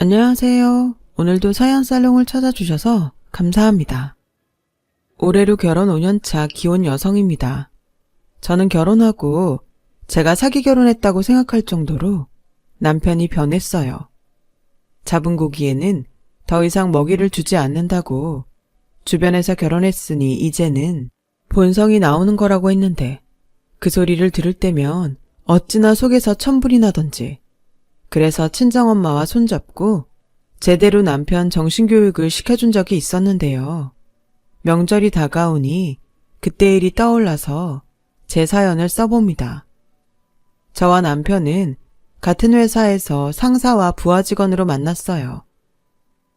안녕하세요. 오늘도 사연살롱을 찾아주셔서 감사합니다. 올해로 결혼 5년차 기혼 여성입니다. 저는 결혼하고 제가 사기 결혼했다고 생각할 정도로 남편이 변했어요. 잡은 고기에는 더 이상 먹이를 주지 않는다고 주변에서 결혼했으니 이제는 본성이 나오는 거라고 했는데 그 소리를 들을 때면 어찌나 속에서 천불이 나던지. 그래서 친정엄마와 손잡고 제대로 남편 정신교육을 시켜준 적이 있었는데요. 명절이 다가오니 그때 일이 떠올라서 제 사연을 써봅니다. 저와 남편은 같은 회사에서 상사와 부하 직원으로 만났어요.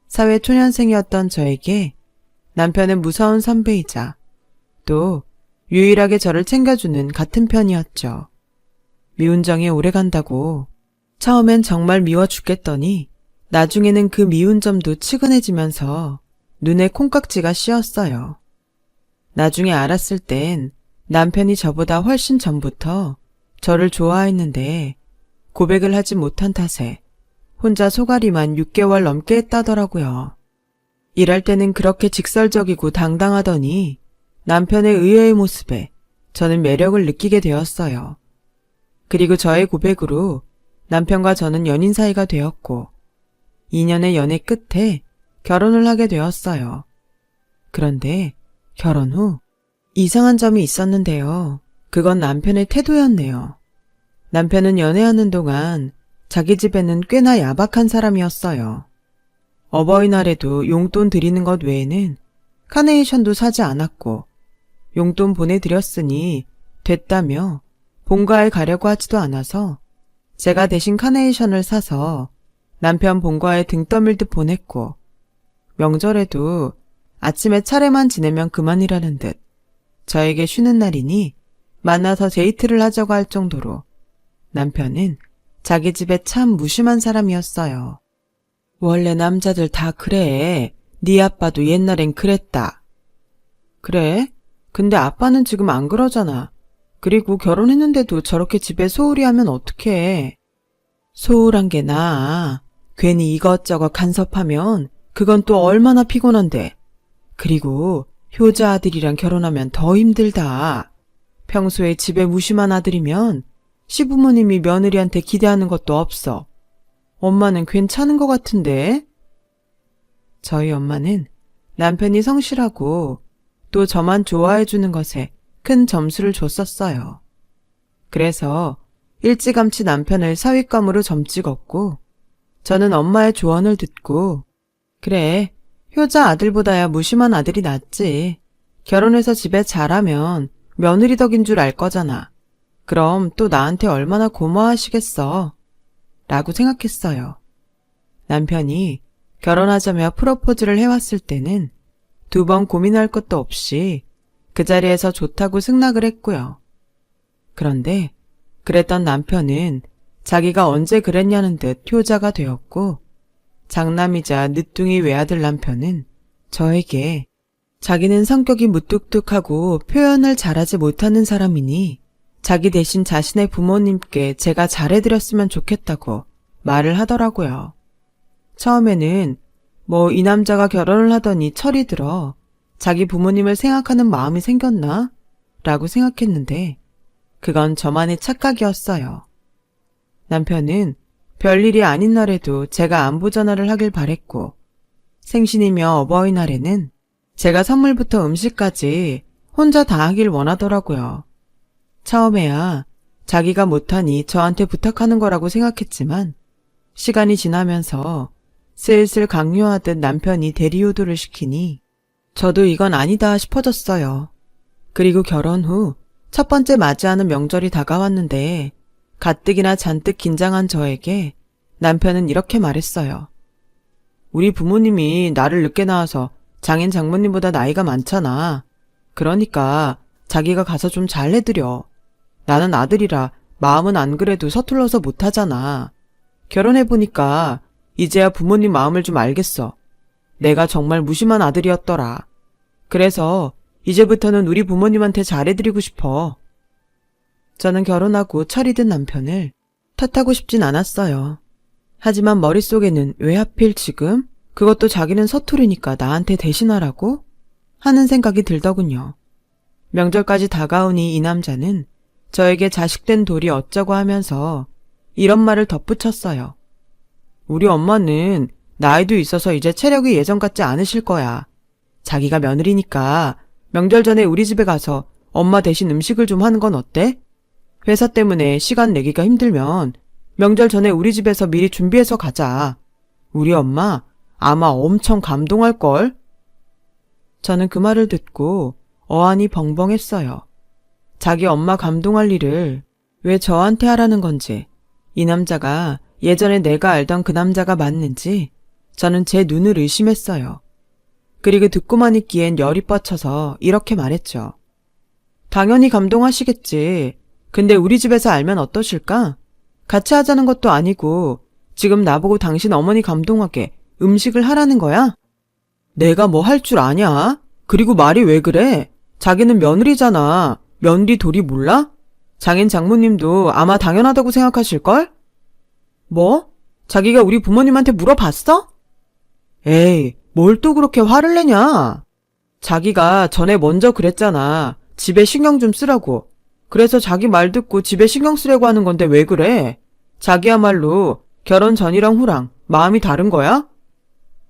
사회 초년생이었던 저에게 남편은 무서운 선배이자 또 유일하게 저를 챙겨주는 같은 편이었죠. 미운정이 오래간다고 처음엔 정말 미워 죽겠더니 나중에는 그 미운 점도 치근해지면서 눈에 콩깍지가 씌었어요. 나중에 알았을 땐 남편이 저보다 훨씬 전부터 저를 좋아했는데 고백을 하지 못한 탓에 혼자 소가리만 6개월 넘게 했다더라고요. 일할 때는 그렇게 직설적이고 당당하더니 남편의 의외의 모습에 저는 매력을 느끼게 되었어요. 그리고 저의 고백으로 남편과 저는 연인 사이가 되었고 2년의 연애 끝에 결혼을 하게 되었어요. 그런데 결혼 후 이상한 점이 있었는데요. 그건 남편의 태도였네요. 남편은 연애하는 동안 자기 집에는 꽤나 야박한 사람이었어요. 어버이날에도 용돈 드리는 것 외에는 카네이션도 사지 않았고 용돈 보내드렸으니 됐다며 본가에 가려고 하지도 않아서 제가 대신 카네이션을 사서 남편 본가에 등 떠밀듯 보냈고 명절에도 아침에 차례만 지내면 그만이라는 듯 저에게 쉬는 날이니 만나서 데이트를 하자고 할 정도로 남편은 자기 집에 참 무심한 사람이었어요. 원래 남자들 다 그래. 네 아빠도 옛날엔 그랬다. 그래? 근데 아빠는 지금 안 그러잖아. 그리고 결혼했는데도 저렇게 집에 소홀히 하면 어떡해. 소홀한 게 나아. 괜히 이것저것 간섭하면 그건 또 얼마나 피곤한데. 그리고 효자 아들이랑 결혼하면 더 힘들다. 평소에 집에 무심한 아들이면 시부모님이 며느리한테 기대하는 것도 없어. 엄마는 괜찮은 것 같은데? 저희 엄마는 남편이 성실하고 또 저만 좋아해주는 것에 큰 점수를 줬었어요. 그래서 일찌감치 남편을 사윗감으로 점찍었고 저는 엄마의 조언을 듣고 그래, 효자 아들보다야 무심한 아들이 낫지. 결혼해서 집에 잘하면 며느리 덕인 줄 알 거잖아. 그럼 또 나한테 얼마나 고마워하시겠어. 라고 생각했어요. 남편이 결혼하자며 프로포즈를 해왔을 때는 2번 고민할 것도 없이 그 자리에서 좋다고 승낙을 했고요. 그런데 그랬던 남편은 자기가 언제 그랬냐는 듯 효자가 되었고 장남이자 늦둥이 외아들 남편은 저에게 자기는 성격이 무뚝뚝하고 표현을 잘하지 못하는 사람이니 자기 대신 자신의 부모님께 제가 잘해드렸으면 좋겠다고 말을 하더라고요. 처음에는 이 남자가 결혼을 하더니 철이 들어 자기 부모님을 생각하는 마음이 생겼나? 라고 생각했는데 그건 저만의 착각이었어요. 남편은 별일이 아닌 날에도 제가 안부 전화를 하길 바랬고 생신이며 어버이날에는 제가 선물부터 음식까지 혼자 다 하길 원하더라고요. 처음에야 자기가 못하니 저한테 부탁하는 거라고 생각했지만 시간이 지나면서 슬슬 강요하듯 남편이 대리효도를 시키니 저도 이건 아니다 싶어졌어요. 그리고 결혼 후 첫 번째 맞이하는 명절이 다가왔는데 가뜩이나 잔뜩 긴장한 저에게 남편은 이렇게 말했어요. 우리 부모님이 나를 늦게 낳아서 장인 장모님보다 나이가 많잖아. 그러니까 자기가 가서 좀 잘해드려. 나는 아들이라 마음은 안 그래도 서툴러서 못하잖아. 결혼해보니까 이제야 부모님 마음을 좀 알겠어. 내가 정말 무심한 아들이었더라. 그래서 이제부터는 우리 부모님한테 잘해드리고 싶어. 저는 결혼하고 철이 든 남편을 탓하고 싶진 않았어요. 하지만 머릿속에는 왜 하필 지금? 그것도 자기는 서툴으니까 나한테 대신하라고? 하는 생각이 들더군요. 명절까지 다가오니 이 남자는 저에게 자식된 돌이 어쩌고 하면서 이런 말을 덧붙였어요. 우리 엄마는 나이도 있어서 이제 체력이 예전 같지 않으실 거야. 자기가 며느리니까 명절 전에 우리 집에 가서 엄마 대신 음식을 좀 하는 건 어때? 회사 때문에 시간 내기가 힘들면 명절 전에 우리 집에서 미리 준비해서 가자. 우리 엄마 아마 엄청 감동할걸? 저는 그 말을 듣고 어안이 벙벙했어요. 자기 엄마 감동할 일을 왜 저한테 하라는 건지, 이 남자가 예전에 내가 알던 그 남자가 맞는지 저는 제 눈을 의심했어요. 그리고 듣고만 있기엔 열이 뻗쳐서 이렇게 말했죠. 당연히 감동하시겠지. 근데 우리 집에서 알면 어떠실까? 같이 하자는 것도 아니고 지금 나보고 당신 어머니 감동하게 음식을 하라는 거야? 내가 뭐 할 줄 아냐? 그리고 말이 왜 그래? 자기는 며느리잖아. 며느리 도리 몰라? 장인 장모님도 아마 당연하다고 생각하실걸? 뭐? 자기가 우리 부모님한테 물어봤어? 에이, 뭘 또 그렇게 화를 내냐? 자기가 전에 먼저 그랬잖아. 집에 신경 좀 쓰라고. 그래서 자기 말 듣고 집에 신경 쓰려고 하는 건데 왜 그래? 자기야말로 결혼 전이랑 후랑 마음이 다른 거야?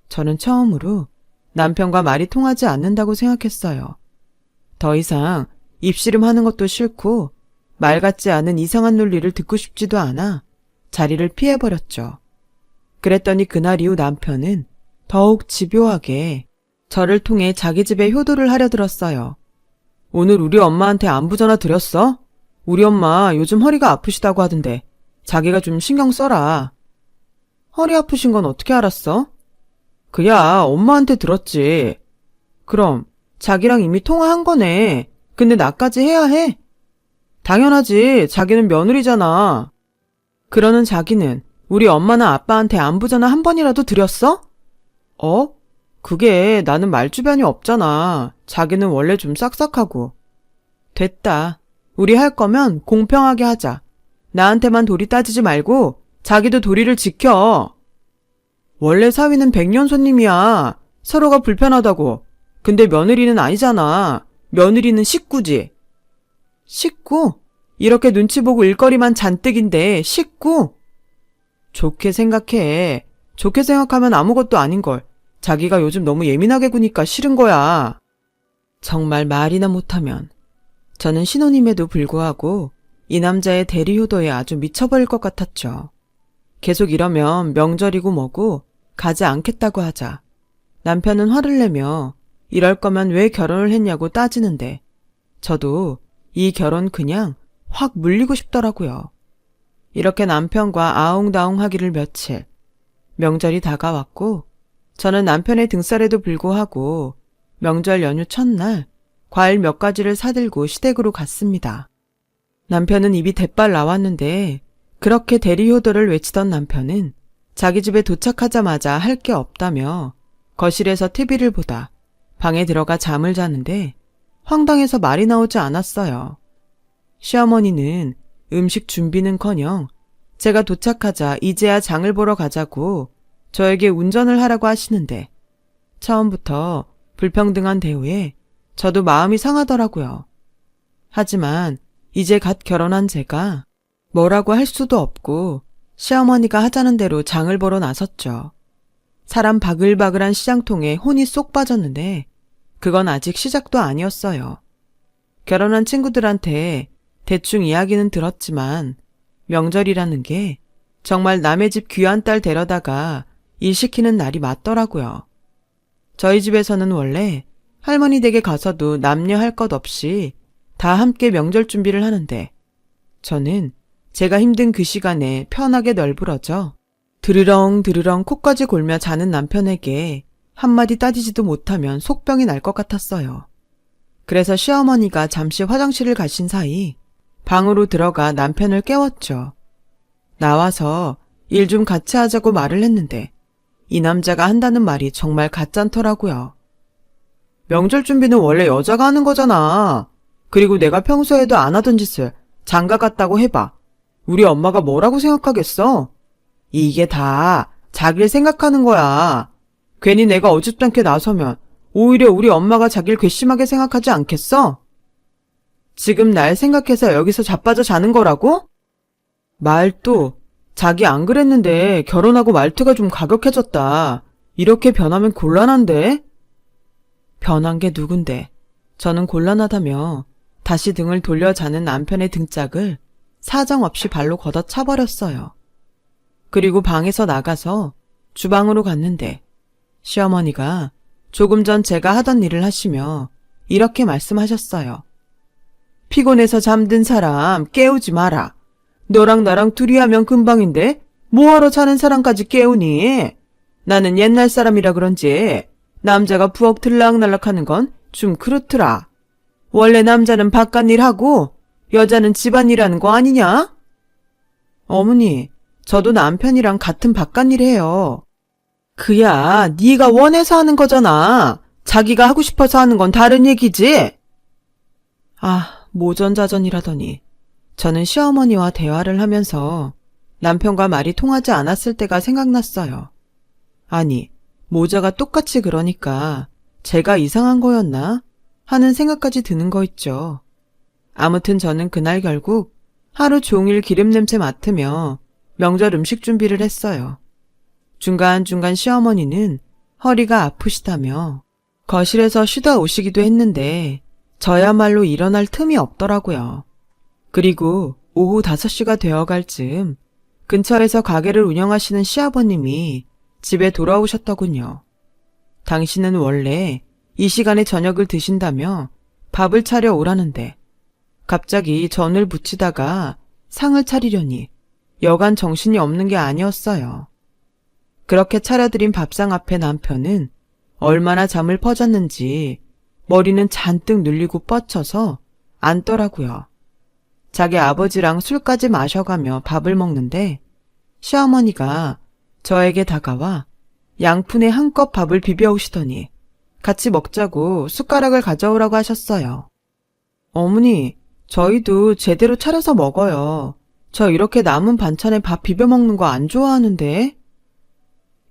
저는 처음으로 남편과 말이 통하지 않는다고 생각했어요. 더 이상 입씨름하는 것도 싫고 말 같지 않은 이상한 논리를 듣고 싶지도 않아 자리를 피해버렸죠. 그랬더니 그날 이후 남편은 더욱 집요하게 저를 통해 자기 집에 효도를 하려 들었어요. 오늘 우리 엄마한테 안부 전화 드렸어? 우리 엄마 요즘 허리가 아프시다고 하던데 자기가 좀 신경 써라. 허리 아프신 건 어떻게 알았어? 그야 엄마한테 들었지. 그럼 자기랑 이미 통화한 거네. 근데 나까지 해야 해? 당연하지. 자기는 며느리잖아. 그러는 자기는 우리 엄마나 아빠한테 안부 전화 한 번이라도 드렸어? 그게 나는 말주변이 없잖아. 자기는 원래 좀 싹싹하고. 됐다. 우리 할 거면 공평하게 하자. 나한테만 도리 따지지 말고 자기도 도리를 지켜. 원래 사위는 백년 손님이야. 서로가 불편하다고. 근데 며느리는 아니잖아. 며느리는 식구지. 식구? 이렇게 눈치 보고 일거리만 잔뜩인데 식구? 좋게 생각해. 좋게 생각하면 아무것도 아닌걸. 자기가 요즘 너무 예민하게 구니까 싫은 거야. 정말 말이나 못하면. 저는 신혼임에도 불구하고 이 남자의 대리효도에 아주 미쳐버릴 것 같았죠. 계속 이러면 명절이고 뭐고 가지 않겠다고 하자. 남편은 화를 내며 이럴 거면 왜 결혼을 했냐고 따지는데 저도 이 결혼 그냥 확 물리고 싶더라고요. 이렇게 남편과 아웅다웅 하기를 며칠. 명절이 다가왔고 저는 남편의 등살에도 불구하고 명절 연휴 첫날 과일 몇 가지를 사들고 시댁으로 갔습니다. 남편은 입이 대빨 나왔는데 그렇게 대리효도를 외치던 남편은 자기 집에 도착하자마자 할 게 없다며 거실에서 TV를 보다 방에 들어가 잠을 자는데 황당해서 말이 나오지 않았어요. 시어머니는 음식 준비는커녕 제가 도착하자 이제야 장을 보러 가자고 저에게 운전을 하라고 하시는데 처음부터 불평등한 대우에 저도 마음이 상하더라고요. 하지만 이제 갓 결혼한 제가 뭐라고 할 수도 없고 시어머니가 하자는 대로 장을 보러 나섰죠. 사람 바글바글한 시장통에 혼이 쏙 빠졌는데 그건 아직 시작도 아니었어요. 결혼한 친구들한테 대충 이야기는 들었지만 명절이라는 게 정말 남의 집 귀한 딸 데려다가 일 시키는 날이 맞더라고요. 저희 집에서는 원래 할머니 댁에 가서도 남녀 할 것 없이 다 함께 명절 준비를 하는데 저는 제가 힘든 그 시간에 편하게 널브러져 드르렁 드르렁 코까지 골며 자는 남편에게 한마디 따지지도 못하면 속병이 날 것 같았어요. 그래서 시어머니가 잠시 화장실을 가신 사이 방으로 들어가 남편을 깨웠죠. 나와서 일 좀 같이 하자고 말을 했는데 이 남자가 한다는 말이 정말 가짠더라고요. 명절 준비는 원래 여자가 하는 거잖아. 그리고 내가 평소에도 안 하던 짓을 장가 갔다고 해봐. 우리 엄마가 뭐라고 생각하겠어? 이게 다 자기를 생각하는 거야. 괜히 내가 어줍잖게 나서면 오히려 우리 엄마가 자기를 괘씸하게 생각하지 않겠어? 지금 날 생각해서 여기서 자빠져 자는 거라고? 말도, 자기 안 그랬는데 결혼하고 말투가 좀 가격해졌다. 이렇게 변하면 곤란한데? 변한 게 누군데? 저는 곤란하다며 다시 등을 돌려 자는 남편의 등짝을 사정없이 발로 걷어차버렸어요. 그리고 방에서 나가서 주방으로 갔는데 시어머니가 조금 전 제가 하던 일을 하시며 이렇게 말씀하셨어요. 피곤해서 잠든 사람 깨우지 마라. 너랑 나랑 둘이 하면 금방인데 뭐하러 자는 사람까지 깨우니? 나는 옛날 사람이라 그런지 남자가 부엌 들락날락하는 건 좀 그렇더라. 원래 남자는 바깥일 하고 여자는 집안일 하는 거 아니냐? 어머니, 저도 남편이랑 같은 바깥일 해요. 그야 네가 원해서 하는 거잖아. 자기가 하고 싶어서 하는 건 다른 얘기지. 아, 모전자전이라더니 저는 시어머니와 대화를 하면서 남편과 말이 통하지 않았을 때가 생각났어요. 아니, 모자가 똑같이 그러니까 제가 이상한 거였나 하는 생각까지 드는 거 있죠. 아무튼 저는 그날 결국 하루 종일 기름 냄새 맡으며 명절 음식 준비를 했어요. 중간중간 시어머니는 허리가 아프시다며 거실에서 쉬다 오시기도 했는데 저야말로 일어날 틈이 없더라고요. 그리고 오후 5시가 되어갈 즈음 근처에서 가게를 운영하시는 시아버님이 집에 돌아오셨더군요. 당신은 원래 이 시간에 저녁을 드신다며 밥을 차려 오라는데 갑자기 전을 부치다가 상을 차리려니 여간 정신이 없는 게 아니었어요. 그렇게 차려드린 밥상 앞에 남편은 얼마나 잠을 퍼졌는지 머리는 잔뜩 눌리고 뻗쳐서 앉더라고요. 자기 아버지랑 술까지 마셔가며 밥을 먹는데 시어머니가 저에게 다가와 양푼에 한껏 밥을 비벼오시더니 같이 먹자고 숟가락을 가져오라고 하셨어요. 어머니, 저희도 제대로 차려서 먹어요. 저 이렇게 남은 반찬에 밥 비벼 먹는 거 안 좋아하는데.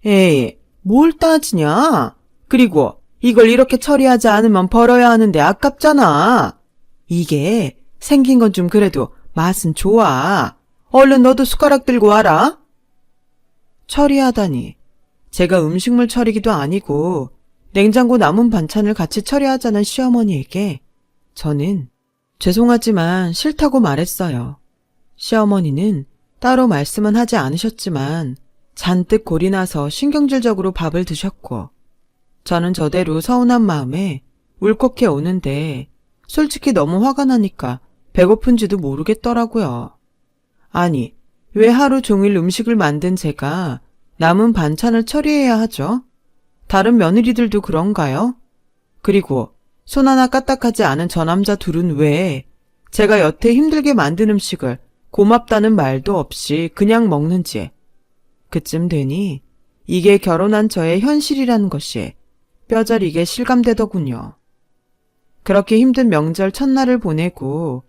에이, 뭘 따지냐? 그리고 이걸 이렇게 처리하지 않으면 버려야 하는데 아깝잖아. 이게 생긴 건 좀 그래도 맛은 좋아. 얼른 너도 숟가락 들고 와라. 처리하다니. 제가 음식물 처리기도 아니고 냉장고 남은 반찬을 같이 처리하자는 시어머니에게 저는 죄송하지만 싫다고 말했어요. 시어머니는 따로 말씀은 하지 않으셨지만 잔뜩 골이 나서 신경질적으로 밥을 드셨고 저는 저대로 서운한 마음에 울컥해 오는데 솔직히 너무 화가 나니까 배고픈지도 모르겠더라고요. 아니, 왜 하루 종일 음식을 만든 제가 남은 반찬을 처리해야 하죠? 다른 며느리들도 그런가요? 그리고 손 하나 까딱하지 않은 저 남자 둘은 왜 제가 여태 힘들게 만든 음식을 고맙다는 말도 없이 그냥 먹는지 그쯤 되니 이게 결혼한 저의 현실이라는 것이 뼈저리게 실감되더군요. 그렇게 힘든 명절 첫날을 보내고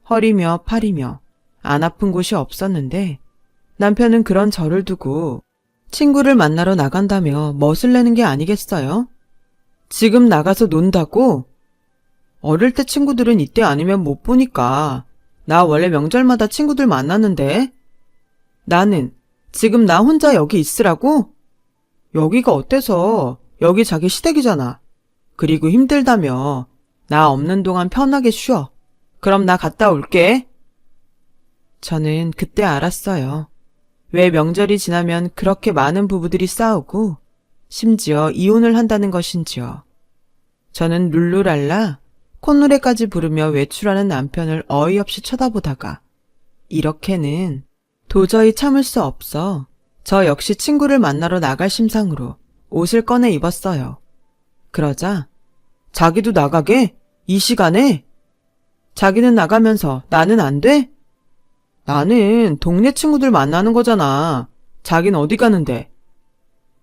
허리며 팔이며 안 아픈 곳이 없었는데 남편은 그런 저를 두고 친구를 만나러 나간다며 멋을 내는 게 아니겠어요? 지금 나가서 논다고? 어릴 때 친구들은 이때 아니면 못 보니까 나 원래 명절마다 친구들 만났는데 나는 지금 나 혼자 여기 있으라고? 여기가 어때서? 여기 자기 시댁이잖아. 그리고 힘들다며 나 없는 동안 편하게 쉬어. 그럼 나 갔다 올게. 저는 그때 알았어요. 왜 명절이 지나면 그렇게 많은 부부들이 싸우고 심지어 이혼을 한다는 것인지요. 저는 룰루랄라 콧노래까지 부르며 외출하는 남편을 어이없이 쳐다보다가 이렇게는 도저히 참을 수 없어 저 역시 친구를 만나러 나갈 심상으로 옷을 꺼내 입었어요. 그러자 자기도 나가게? 이 시간에? 자기는 나가면서 나는 안 돼? 나는 동네 친구들 만나는 거잖아. 자긴 어디 가는데?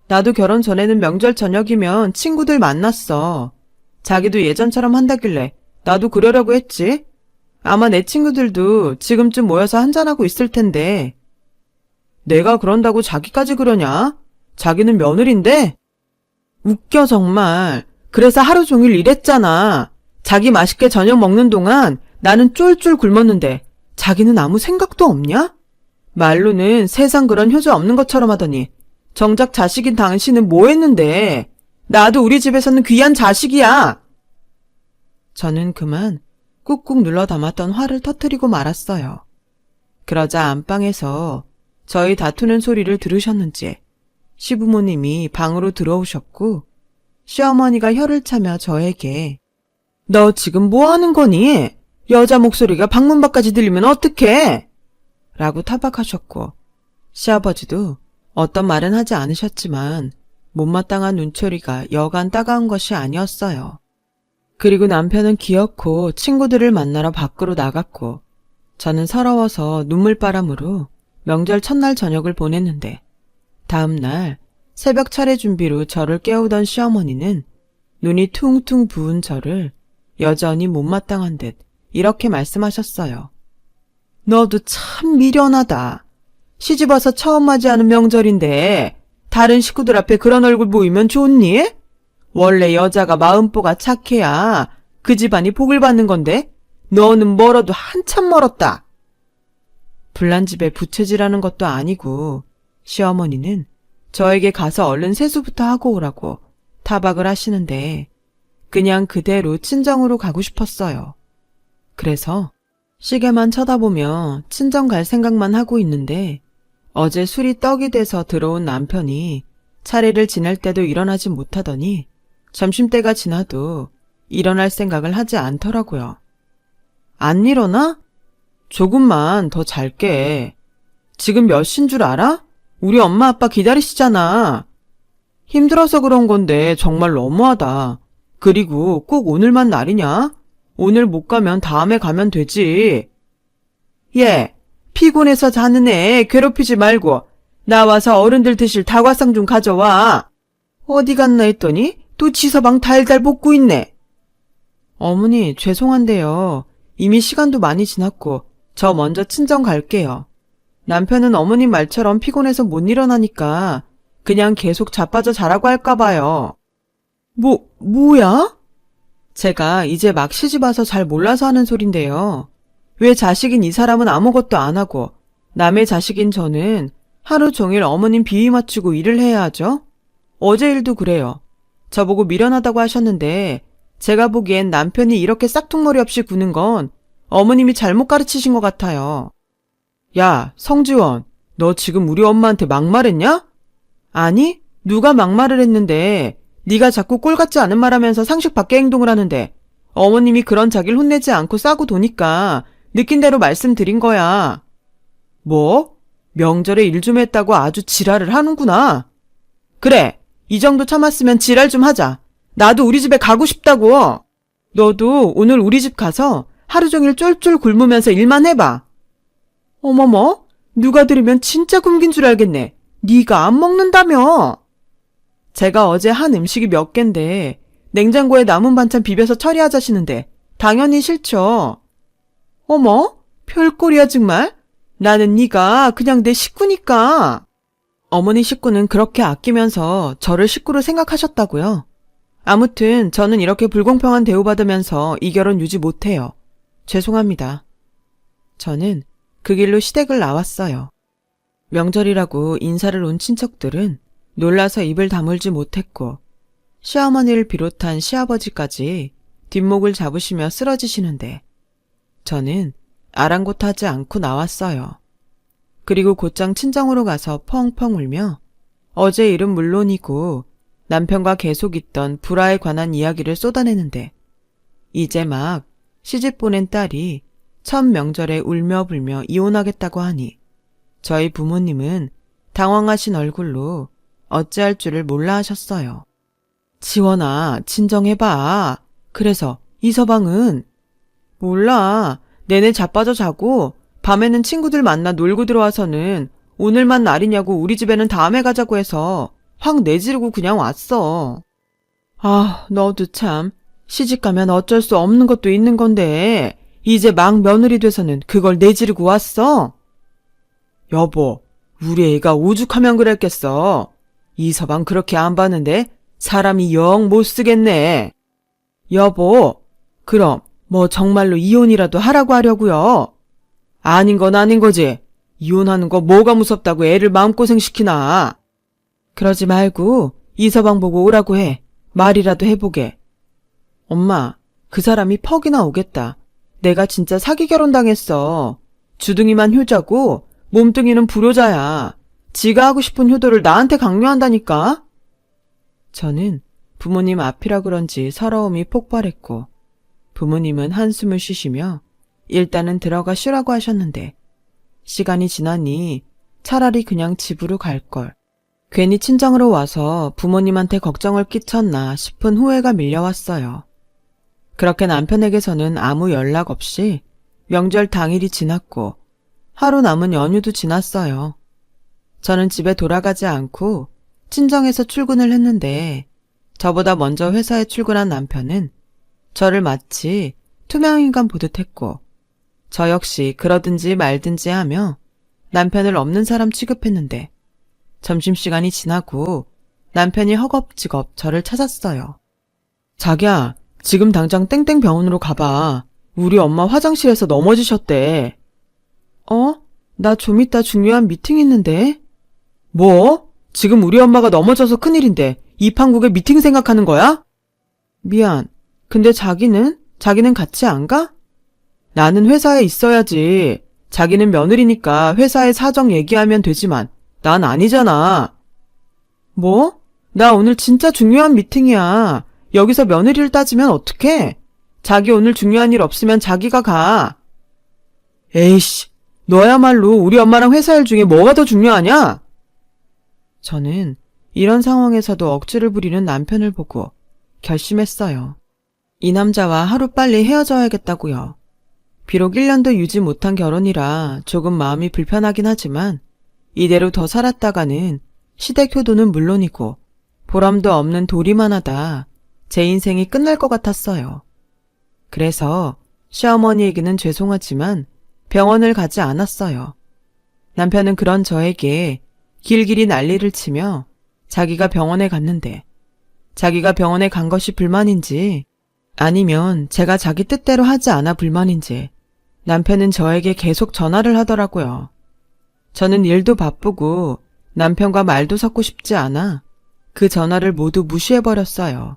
나도 결혼 전에는 명절 저녁이면 친구들 만났어. 자기도 예전처럼 한다길래 나도 그러려고 했지. 아마 내 친구들도 지금쯤 모여서 한잔하고 있을 텐데. 내가 그런다고 자기까지 그러냐? 자기는 며느린데? 웃겨 정말. 그래서 하루 종일 일했잖아. 자기 맛있게 저녁 먹는 동안 나는 쫄쫄 굶었는데 자기는 아무 생각도 없냐? 말로는 세상 그런 효자 없는 것처럼 하더니 정작 자식인 당신은 뭐 했는데? 나도 우리 집에서는 귀한 자식이야. 저는 그만 꾹꾹 눌러 담았던 화를 터뜨리고 말았어요. 그러자 안방에서 저희 다투는 소리를 들으셨는지 시부모님이 방으로 들어오셨고 시어머니가 혀를 차며 저에게 너 지금 뭐 하는 거니? 여자 목소리가 방문 밖까지 들리면 어떡해? 라고 타박하셨고 시아버지도 어떤 말은 하지 않으셨지만 못마땅한 눈초리가 여간 따가운 것이 아니었어요. 그리고 남편은 기어코 친구들을 만나러 밖으로 나갔고 저는 서러워서 눈물바람으로 명절 첫날 저녁을 보냈는데 다음날 새벽 차례 준비로 저를 깨우던 시어머니는 눈이 퉁퉁 부은 저를 여전히 못마땅한 듯 이렇게 말씀하셨어요. 너도 참 미련하다. 시집와서 처음 맞이하는 명절인데 다른 식구들 앞에 그런 얼굴 보이면 좋니? 원래 여자가 마음보가 착해야 그 집안이 복을 받는 건데 너는 멀어도 한참 멀었다. 불난 집에 부채질하는 것도 아니고 시어머니는 저에게 가서 얼른 세수부터 하고 오라고 타박을 하시는데 그냥 그대로 친정으로 가고 싶었어요. 그래서 시계만 쳐다보며 친정 갈 생각만 하고 있는데 어제 술이 떡이 돼서 들어온 남편이 차례를 지낼 때도 일어나지 못하더니 점심때가 지나도 일어날 생각을 하지 않더라고요. 안 일어나? 조금만 더 잘게. 지금 몇 시인 줄 알아? 우리 엄마 아빠 기다리시잖아. 힘들어서 그런 건데 정말 너무하다. 그리고 꼭 오늘만 날이냐? 오늘 못 가면 다음에 가면 되지. 얘, 피곤해서 자는 애 괴롭히지 말고 나와서 어른들 드실 다과상 좀 가져와. 어디 갔나 했더니 또 지서방 달달 볶고 있네. 어머니 죄송한데요. 이미 시간도 많이 지났고 저 먼저 친정 갈게요. 남편은 어머님 말처럼 피곤해서 못 일어나니까 그냥 계속 자빠져 자라고 할까 봐요. 뭐야? 제가 이제 막 시집와서 잘 몰라서 하는 소린데요. 왜 자식인 이 사람은 아무것도 안 하고 남의 자식인 저는 하루 종일 어머님 비위 맞추고 일을 해야 하죠? 어제 일도 그래요. 저보고 미련하다고 하셨는데 제가 보기엔 남편이 이렇게 싹퉁머리 없이 구는 건 어머님이 잘못 가르치신 것 같아요. 야, 성지원, 너 지금 우리 엄마한테 막말했냐? 아니, 누가 막말을 했는데 네가 자꾸 꼴 같지 않은 말하면서 상식 밖의 행동을 하는데 어머님이 그런 자기를 혼내지 않고 싸고 도니까 느낀 대로 말씀드린 거야. 뭐? 명절에 일 좀 했다고 아주 지랄을 하는구나. 그래, 이 정도 참았으면 지랄 좀 하자. 나도 우리 집에 가고 싶다고. 너도 오늘 우리 집 가서 하루 종일 쫄쫄 굶으면서 일만 해봐. 어머머, 누가 들으면 진짜 굶긴 줄 알겠네. 네가 안 먹는다며. 제가 어제 한 음식이 몇 갠데 냉장고에 남은 반찬 비벼서 처리하자시는데 당연히 싫죠. 어머, 별꼴이야 정말. 나는 네가 그냥 내 식구니까. 어머니 식구는 그렇게 아끼면서 저를 식구로 생각하셨다고요? 아무튼 저는 이렇게 불공평한 대우받으면서 이 결혼 유지 못해요. 죄송합니다. 저는 그 길로 시댁을 나왔어요. 명절이라고 인사를 온 친척들은 놀라서 입을 다물지 못했고 시어머니를 비롯한 시아버지까지 뒷목을 잡으시며 쓰러지시는데 저는 아랑곳하지 않고 나왔어요. 그리고 곧장 친정으로 가서 펑펑 울며 어제 일은 물론이고 남편과 계속 있던 불화에 관한 이야기를 쏟아내는데 이제 막 시집 보낸 딸이 첫 명절에 울며 불며 이혼하겠다고 하니 저희 부모님은 당황하신 얼굴로 어찌할 줄을 몰라 하셨어요. 지원아, 진정해봐. 그래서 이 서방은? 몰라. 내내 자빠져 자고 밤에는 친구들 만나 놀고 들어와서는 오늘만 날이냐고 우리 집에는 다음에 가자고 해서 확 내지르고 그냥 왔어. 아, 너도 참. 시집가면 어쩔 수 없는 것도 있는 건데 이제 막 며느리 돼서는 그걸 내지르고 왔어? 여보, 우리 애가 오죽하면 그랬겠어. 이 서방 그렇게 안 봤는데 사람이 영 못 쓰겠네. 여보, 그럼 뭐 정말로 이혼이라도 하라고 하려고요? 아닌 건 아닌 거지. 이혼하는 거 뭐가 무섭다고 애를 마음고생 시키나. 그러지 말고 이 서방 보고 오라고 해. 말이라도 해보게. 엄마, 그 사람이 퍽이나 오겠다. 내가 진짜 사기 결혼당했어. 주둥이만 효자고 몸뚱이는 불효자야. 지가 하고 싶은 효도를 나한테 강요한다니까? 저는 부모님 앞이라 그런지 서러움이 폭발했고 부모님은 한숨을 쉬시며 일단은 들어가 쉬라고 하셨는데 시간이 지나니 차라리 그냥 집으로 갈걸. 괜히 친정으로 와서 부모님한테 걱정을 끼쳤나 싶은 후회가 밀려왔어요. 그렇게 남편에게서는 아무 연락 없이 명절 당일이 지났고 하루 남은 연휴도 지났어요. 저는 집에 돌아가지 않고 친정에서 출근을 했는데 저보다 먼저 회사에 출근한 남편은 저를 마치 투명인간 보듯 했고 저 역시 그러든지 말든지 하며 남편을 없는 사람 취급했는데 점심시간이 지나고 남편이 허겁지겁 저를 찾았어요. 자기야, 지금 당장 땡땡 병원으로 가봐. 우리 엄마 화장실에서 넘어지셨대. 나 좀 이따 중요한 미팅 있는데. 뭐? 지금 우리 엄마가 넘어져서 큰일인데 입한국에 미팅 생각하는 거야? 미안. 근데 자기는 같이 안 가? 나는 회사에 있어야지. 자기는 며느리니까 회사에 사정 얘기하면 되지만 난 아니잖아. 뭐? 나 오늘 진짜 중요한 미팅이야. 여기서 며느리를 따지면 어떡해? 자기 오늘 중요한 일 없으면 자기가 가. 에이씨, 너야말로 우리 엄마랑 회사 일 중에 뭐가 더 중요하냐? 저는 이런 상황에서도 억지를 부리는 남편을 보고 결심했어요. 이 남자와 하루빨리 헤어져야겠다고요. 비록 1년도 유지 못한 결혼이라 조금 마음이 불편하긴 하지만 이대로 더 살았다가는 시댁 효도는 물론이고 보람도 없는 도리만 하다 제 인생이 끝날 것 같았어요. 그래서 시어머니에게는 죄송하지만 병원을 가지 않았어요. 남편은 그런 저에게 길길이 난리를 치며 자기가 병원에 갔는데 자기가 병원에 간 것이 불만인지 아니면 제가 자기 뜻대로 하지 않아 불만인지 남편은 저에게 계속 전화를 하더라고요. 저는 일도 바쁘고 남편과 말도 섞고 싶지 않아 그 전화를 모두 무시해버렸어요.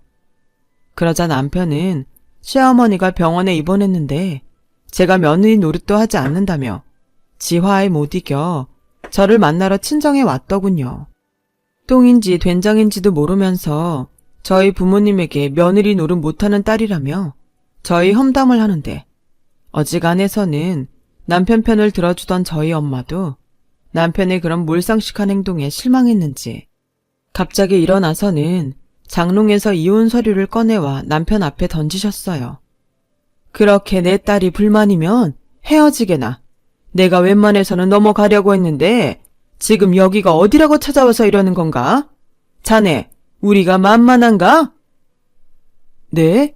그러자 남편은 시어머니가 병원에 입원했는데 제가 며느리 노릇도 하지 않는다며 지화에 못 이겨 저를 만나러 친정에 왔더군요. 똥인지 된장인지도 모르면서 저희 부모님에게 며느리 노릇 못하는 딸이라며 저희 험담을 하는데 어지간해서는 남편 편을 들어주던 저희 엄마도 남편의 그런 몰상식한 행동에 실망했는지 갑자기 일어나서는 장롱에서 이혼 서류를 꺼내와 남편 앞에 던지셨어요. 그렇게 내 딸이 불만이면 헤어지게나. 내가 웬만해서는 넘어가려고 했는데 지금 여기가 어디라고 찾아와서 이러는 건가? 자네, 우리가 만만한가? 네?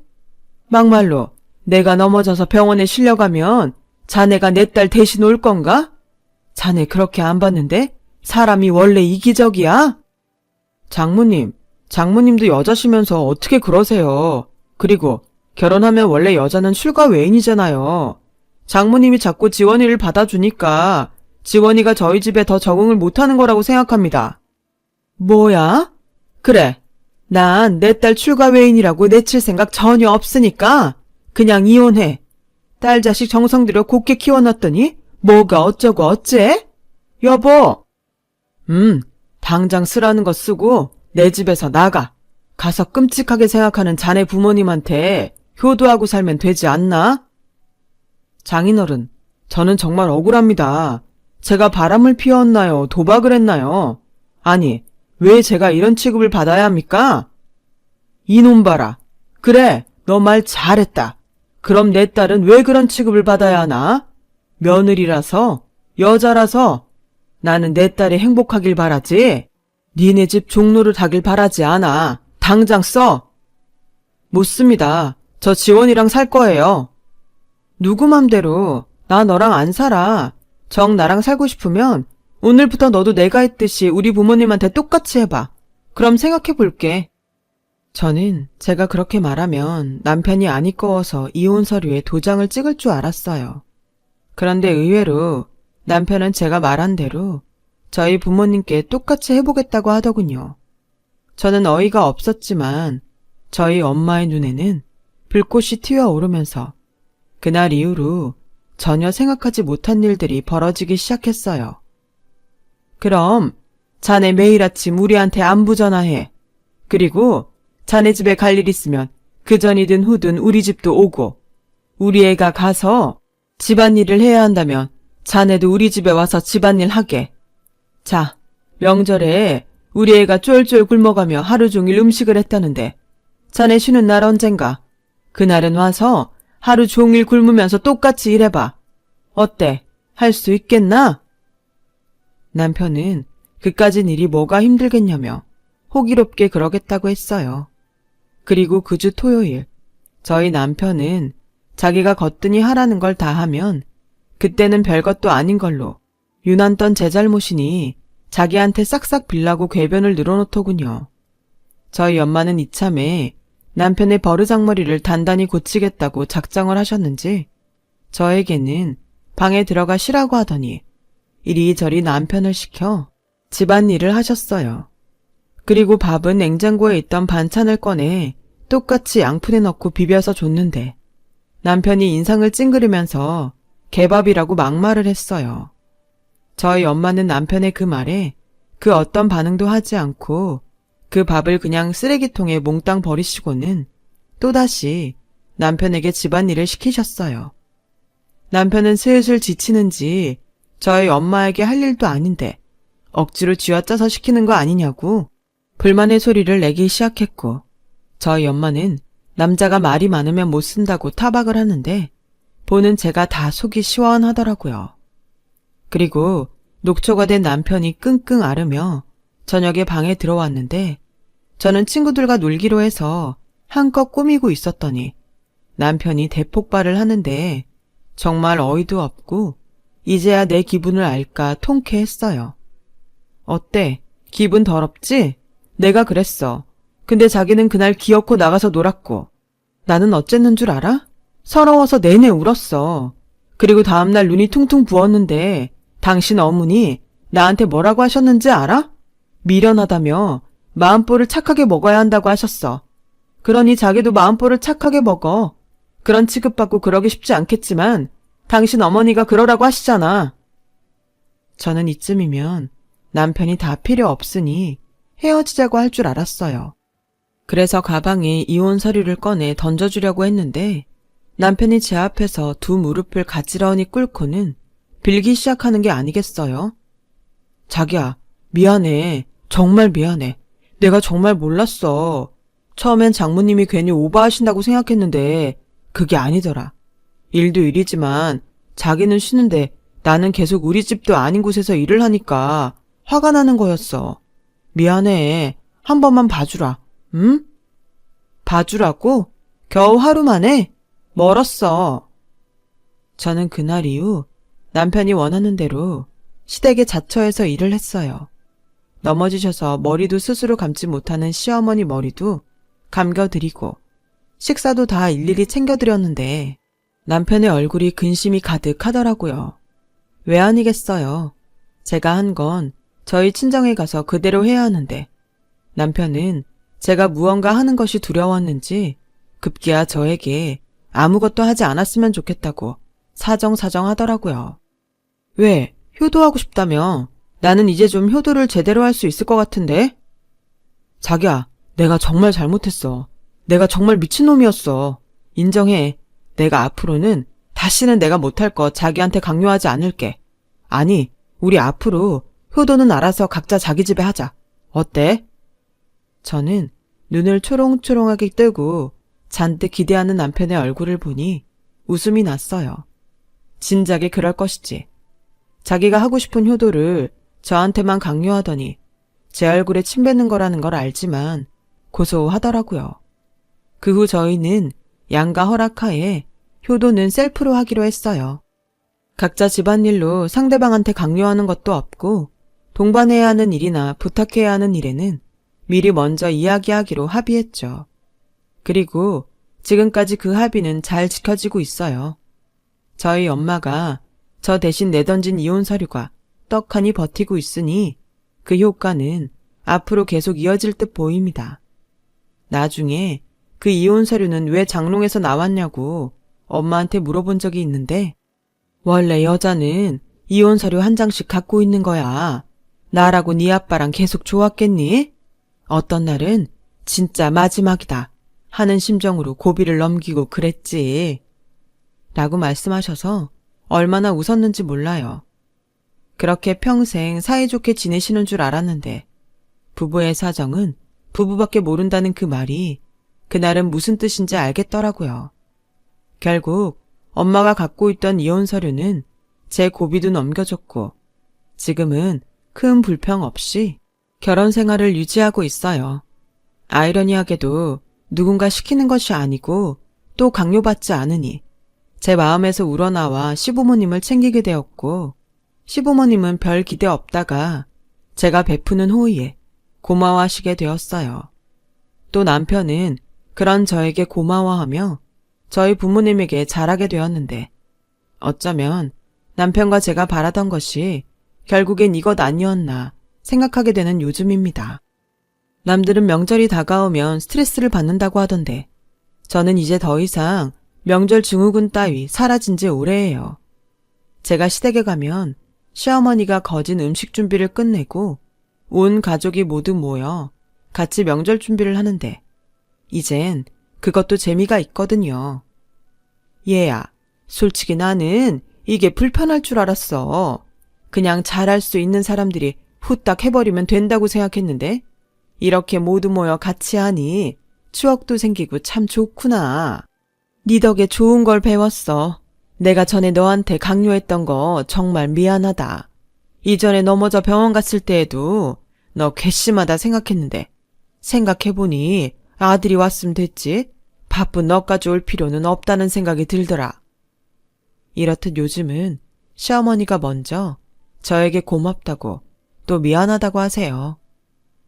막말로 내가 넘어져서 병원에 실려가면 자네가 내 딸 대신 올 건가? 자네 그렇게 안 봤는데 사람이 원래 이기적이야? 장모님도 여자시면서 어떻게 그러세요? 그리고 결혼하면 원래 여자는 출가 외인이잖아요. 장모님이 자꾸 지원이를 받아주니까 지원이가 저희 집에 더 적응을 못하는 거라고 생각합니다. 뭐야? 그래, 난 내 딸 출가 외인이라고 내칠 생각 전혀 없으니까 그냥 이혼해. 딸 자식 정성 들여 곱게 키워놨더니 뭐가 어쩌고 어째? 여보! 당장 쓰라는 거 쓰고 내 집에서 나가. 가서 끔찍하게 생각하는 자네 부모님한테 효도하고 살면 되지 않나? 장인어른, 저는 정말 억울합니다. 제가 바람을 피웠나요? 도박을 했나요? 아니, 왜 제가 이런 취급을 받아야 합니까? 이놈 봐라. 그래, 너 말 잘했다. 그럼 내 딸은 왜 그런 취급을 받아야 하나? 며느리라서, 여자라서. 나는 내 딸이 행복하길 바라지. 니네 집 종로를 하길 바라지 않아. 당장 써. 못 씁니다. 저 지원이랑 살 거예요. 누구 맘대로. 나 너랑 안 살아. 정 나랑 살고 싶으면 오늘부터 너도 내가 했듯이 우리 부모님한테 똑같이 해봐. 그럼 생각해 볼게. 저는 제가 그렇게 말하면 남편이 안 이꺼워서 이혼 서류에 도장을 찍을 줄 알았어요. 그런데 의외로 남편은 제가 말한 대로 저희 부모님께 똑같이 해보겠다고 하더군요. 저는 어이가 없었지만 저희 엄마의 눈에는 불꽃이 튀어오르면서 그날 이후로 전혀 생각하지 못한 일들이 벌어지기 시작했어요. 그럼 자네 매일 아침 우리한테 안부 전화해. 그리고 자네 집에 갈 일 있으면 그 전이든 후든 우리 집도 오고, 우리 애가 가서 집안일을 해야 한다면 자네도 우리 집에 와서 집안일 하게. 자, 명절에 우리 애가 쫄쫄 굶어가며 하루 종일 음식을 했다는데 자네 쉬는 날 언젠가 그날은 와서 하루 종일 굶으면서 똑같이 일해봐. 어때? 할 수 있겠나? 남편은 그까진 일이 뭐가 힘들겠냐며 호기롭게 그러겠다고 했어요. 그리고 그 주 토요일, 저희 남편은 자기가 거뜬히 하라는 걸 다 하면 그때는 별것도 아닌 걸로 유난 떤 제 잘못이니 자기한테 싹싹 빌라고 궤변을 늘어놓더군요. 저희 엄마는 이참에 남편의 버르장머리를 단단히 고치겠다고 작정을 하셨는지 저에게는 방에 들어가 쉬라고 하더니 이리저리 남편을 시켜 집안일을 하셨어요. 그리고 밥은 냉장고에 있던 반찬을 꺼내 똑같이 양푼에 넣고 비벼서 줬는데 남편이 인상을 찡그리면서 개밥이라고 막말을 했어요. 저희 엄마는 남편의 그 말에 그 어떤 반응도 하지 않고 그 밥을 그냥 쓰레기통에 몽땅 버리시고는 또다시 남편에게 집안일을 시키셨어요. 남편은 슬슬 지치는지 저희 엄마에게 할 일도 아닌데 억지로 쥐어짜서 시키는 거 아니냐고 불만의 소리를 내기 시작했고, 저희 엄마는 남자가 말이 많으면 못 쓴다고 타박을 하는데 보는 제가 다 속이 시원하더라고요. 그리고 녹초가 된 남편이 끙끙 앓으며 저녁에 방에 들어왔는데 저는 친구들과 놀기로 해서 한껏 꾸미고 있었더니 남편이 대폭발을 하는데 정말 어이도 없고 이제야 내 기분을 알까 통쾌했어요. 어때? 기분 더럽지? 내가 그랬어. 근데 자기는 그날 기어코 나가서 놀았고 나는 어쨌는 줄 알아? 서러워서 내내 울었어. 그리고 다음날 눈이 퉁퉁 부었는데 당신 어머니 나한테 뭐라고 하셨는지 알아? 미련하다며 마음보를 착하게 먹어야 한다고 하셨어. 그러니 자기도 마음보를 착하게 먹어. 그런 취급받고 그러기 쉽지 않겠지만 당신 어머니가 그러라고 하시잖아. 저는 이쯤이면 남편이 다 필요 없으니 헤어지자고 할 줄 알았어요. 그래서 가방에 이혼 서류를 꺼내 던져주려고 했는데 남편이 제 앞에서 두 무릎을 가지런히 꿇고는 빌기 시작하는 게 아니겠어요? 자기야, 미안해. 정말 미안해. 내가 정말 몰랐어. 처음엔 장모님이 괜히 오버하신다고 생각했는데 그게 아니더라. 일도 일이지만 자기는 쉬는데 나는 계속 우리 집도 아닌 곳에서 일을 하니까 화가 나는 거였어. 미안해. 한 번만 봐주라. 응? 봐주라고? 겨우 하루 만에? 멀었어. 저는 그날 이후 남편이 원하는 대로 시댁에 자처해서 일을 했어요. 넘어지셔서 머리도 스스로 감지 못하는 시어머니 머리도 감겨드리고 식사도 다 일일이 챙겨드렸는데 남편의 얼굴이 근심이 가득하더라고요. 왜 아니겠어요. 제가 한 건 저희 친정에 가서 그대로 해야 하는데 남편은 제가 무언가 하는 것이 두려웠는지 급기야 저에게 아무것도 하지 않았으면 좋겠다고 사정사정 하더라고요. 왜? 효도하고 싶다며? 나는 이제 좀 효도를 제대로 할 수 있을 것 같은데? 자기야, 내가 정말 잘못했어. 내가 정말 미친놈이었어. 인정해. 내가 앞으로는 다시는 내가 못할 거 자기한테 강요하지 않을게. 아니, 우리 앞으로 효도는 알아서 각자 자기 집에 하자. 어때? 저는 눈을 초롱초롱하게 뜨고 잔뜩 기대하는 남편의 얼굴을 보니 웃음이 났어요. 진작에 그럴 것이지. 자기가 하고 싶은 효도를 저한테만 강요하더니 제 얼굴에 침 뱉는 거라는 걸 알지만 고소하더라고요. 그 후 저희는 양가 허락하에 효도는 셀프로 하기로 했어요. 각자 집안일로 상대방한테 강요하는 것도 없고 동반해야 하는 일이나 부탁해야 하는 일에는 미리 먼저 이야기하기로 합의했죠. 그리고 지금까지 그 합의는 잘 지켜지고 있어요. 저희 엄마가 저 대신 내던진 이혼 서류가 떡하니 버티고 있으니 그 효과는 앞으로 계속 이어질 듯 보입니다. 나중에 그 이혼 서류는 왜 장롱에서 나왔냐고 엄마한테 물어본 적이 있는데 원래 여자는 이혼 서류 한 장씩 갖고 있는 거야. 나라고 네 아빠랑 계속 좋았겠니? 어떤 날은 진짜 마지막이다 하는 심정으로 고비를 넘기고 그랬지. 라고 말씀하셔서 얼마나 웃었는지 몰라요. 그렇게 평생 사이좋게 지내시는 줄 알았는데 부부의 사정은 부부밖에 모른다는 그 말이 그날은 무슨 뜻인지 알겠더라고요. 결국 엄마가 갖고 있던 이혼 서류는 제 고비도 넘겨줬고 지금은 큰 불평 없이 결혼 생활을 유지하고 있어요. 아이러니하게도 누군가 시키는 것이 아니고 또 강요받지 않으니 제 마음에서 우러나와 시부모님을 챙기게 되었고 시부모님은 별 기대 없다가 제가 베푸는 호의에 고마워하시게 되었어요. 또 남편은 그런 저에게 고마워하며 저희 부모님에게 잘하게 되었는데 어쩌면 남편과 제가 바라던 것이 결국엔 이것 아니었나 생각하게 되는 요즘입니다. 남들은 명절이 다가오면 스트레스를 받는다고 하던데 저는 이제 더 이상 명절 증후군 따위 사라진 지 오래예요. 제가 시댁에 가면 시어머니가 거진 음식 준비를 끝내고 온 가족이 모두 모여 같이 명절 준비를 하는데 이젠 그것도 재미가 있거든요. 얘야, 솔직히 나는 이게 불편할 줄 알았어. 그냥 잘할 수 있는 사람들이 후딱 해버리면 된다고 생각했는데 이렇게 모두 모여 같이 하니 추억도 생기고 참 좋구나. 네 덕에 좋은 걸 배웠어. 내가 전에 너한테 강요했던 거 정말 미안하다. 이전에 넘어져 병원 갔을 때에도 너 괘씸하다 생각했는데 생각해보니 아들이 왔으면 됐지. 바쁜 너까지 올 필요는 없다는 생각이 들더라. 이렇듯 요즘은 시어머니가 먼저 저에게 고맙다고 또 미안하다고 하세요.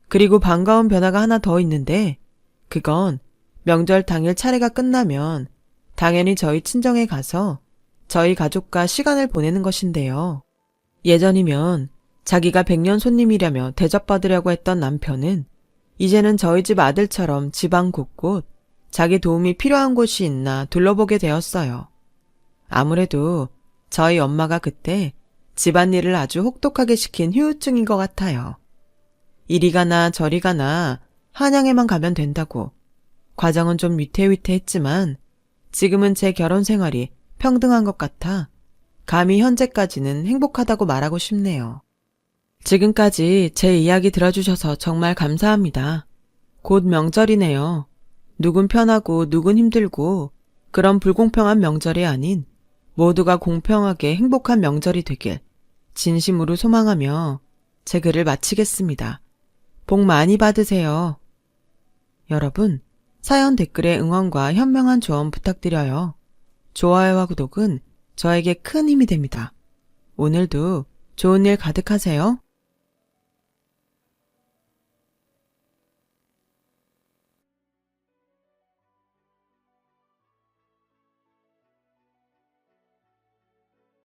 그리고 반가운 변화가 하나 더 있는데 그건 명절 당일 차례가 끝나면 당연히 저희 친정에 가서 저희 가족과 시간을 보내는 것인데요. 예전이면 자기가 100년 손님이라며 대접받으려고 했던 남편은 이제는 저희 집 아들처럼 집안 곳곳 자기 도움이 필요한 곳이 있나 둘러보게 되었어요. 아무래도 저희 엄마가 그때 집안일을 아주 혹독하게 시킨 후유증인 것 같아요. 이리 가나 저리 가나 한양에만 가면 된다고. 과정은 좀 위태위태했지만 지금은 제 결혼 생활이 평등한 것 같아 감히 현재까지는 행복하다고 말하고 싶네요. 지금까지 제 이야기 들어주셔서 정말 감사합니다. 곧 명절이네요. 누군 편하고 누군 힘들고 그런 불공평한 명절이 아닌 모두가 공평하게 행복한 명절이 되길 진심으로 소망하며 제 글을 마치겠습니다. 복 많이 받으세요. 여러분, 사연 댓글에 응원과 현명한 조언 부탁드려요. 좋아요와 구독은 저에게 큰 힘이 됩니다. 오늘도 좋은 일 가득하세요.